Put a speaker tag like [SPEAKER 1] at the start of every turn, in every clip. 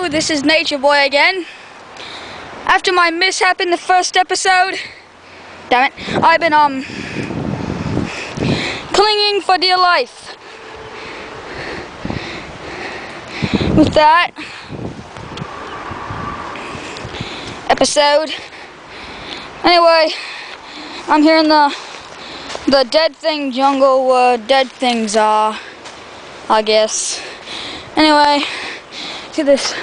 [SPEAKER 1] this is Nature Boy again. After my mishap in the first episode, damn it, I've been clinging for dear life. With that episode, anyway, I'm here in the dead thing jungle where dead things are, I guess. Anyway, see this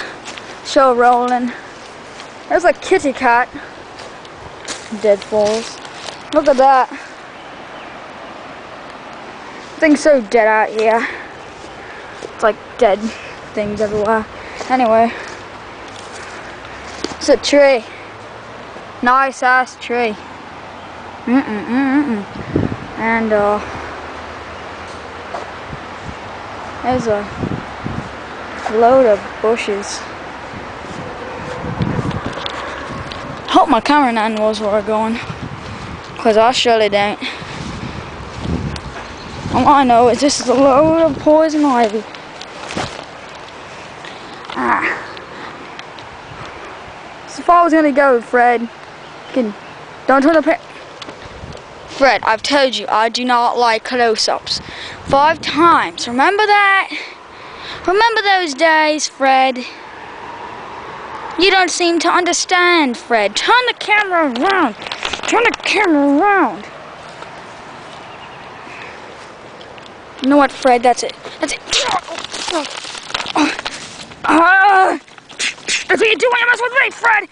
[SPEAKER 1] show rolling. There's a kitty cat. Dead falls. Look at that. Things so dead out here. It's like dead things everywhere. Anyway, it's a tree. Nice ass tree. And there's a load of bushes. Hope my cameraman knows where we're going, because I surely don't. All I know is this is a load of poison ivy. So far I was gonna go, Fred. Don't turn the Fred, I've told you I do not like close-ups. 5 times. Remember that? Remember those days, Fred? You don't seem to understand, Fred. Turn the camera around. Turn the camera around. You know what, Fred? That's it. That's it. That's what you do when you mess with me, Fred.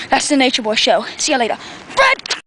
[SPEAKER 1] That's the Nature Boy Show. See you later.